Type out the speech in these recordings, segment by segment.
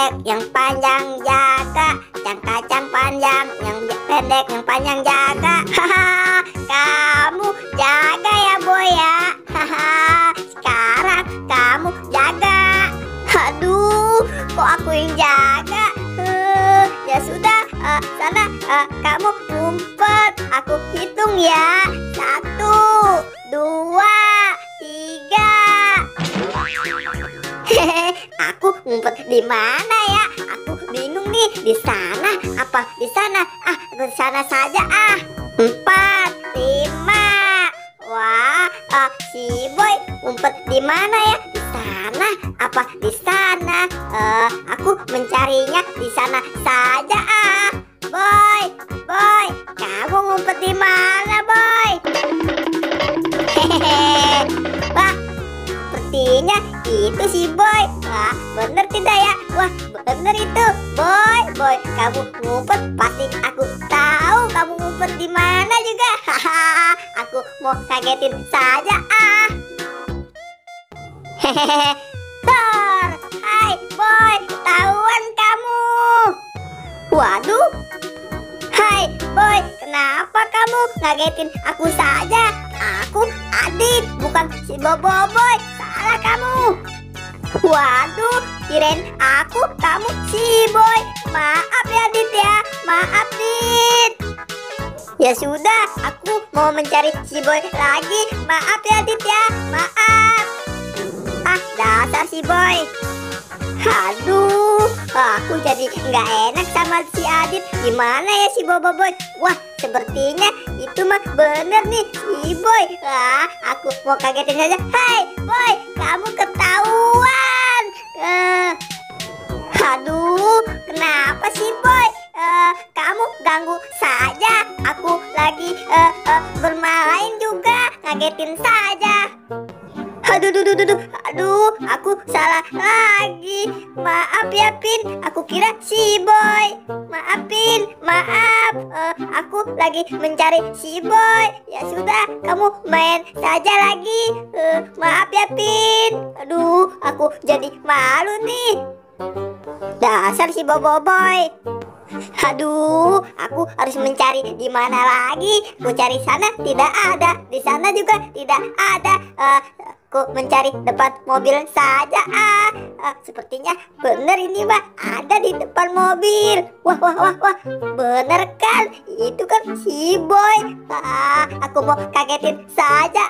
pendek, yang panjang jaga. Yang kacang panjang, yang pendek, yang panjang jaga. Haha, kamu jaga ya boy ya. Haha, sekarang kamu jaga. Aduh, kok aku yang jaga? Ya sudah, sana kamu ngumpet. Aku hitung ya. 1, 2, 3. Hehehe, aku ngumpet di mana ya? Aku bingung nih. Di sana apa di sana? Di sana saja. 4, 5. Wah, si boy ngumpet di mana ya? Di sana apa di sana? Aku mencarinya di sana saja. Boy, boy, kamu ngumpet di mana, boy? Hehehe. Wah, sepertinya itu si boy. Wah, bener tidak ya? Wah, bener itu. Boy, boy, kamu ngumpet, pasti aku tahu kamu ngumpet di mana juga. Haha, aku mau kagetin saja. Hehehe. Thor, hai boy, ketahuan kamu. Waduh. Hai boy, kenapa kamu ngagetin aku saja? Aku Adit, bukan si Boboiboy. Salah kamu. Waduh, kirain aku kamu si boy. Maaf ya Dit ya, maaf Dit. Ya sudah, aku mau mencari si boy lagi. Maaf ya Dit ya, maaf. Dasar si boy. Aduh, aku jadi nggak enak sama si Adit. Gimana ya si Boboiboy? Wah, sepertinya itu mah bener nih si boy. Aku mau kagetin saja. Hai boy, kamu ketahuan. Aduh, kenapa sih boy? Kamu ganggu saja. Aku lagi bermain juga, ngagetin saja. Aduh, aku salah lagi. Maaf ya Pin, aku kira si boy. Maafin, maaf. Aku lagi mencari si boy. Ya sudah, kamu main saja lagi. Maaf ya Pin. Aduh, aku jadi malu nih. Dasar si Boboiboy. Aduh, aku harus mencari di mana lagi? Aku cari sana tidak ada, di sana juga tidak ada. Aku mencari depan mobil saja. Sepertinya bener ini mah ada di depan mobil. Wah, bener kan? Itu kan si boy. Aku mau kagetin saja.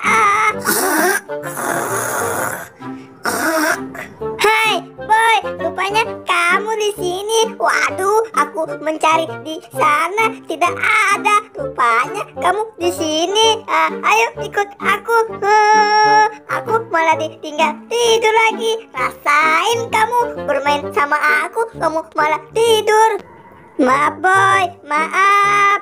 Hai boy, rupanya kamu di sini. Waduh, aku mencari di sana tidak ada. Rupanya kamu di sini. Ayo ikut aku. Aku malah ditinggal tidur lagi. Rasain kamu bermain sama aku, kamu malah tidur. Maaf boy, maaf.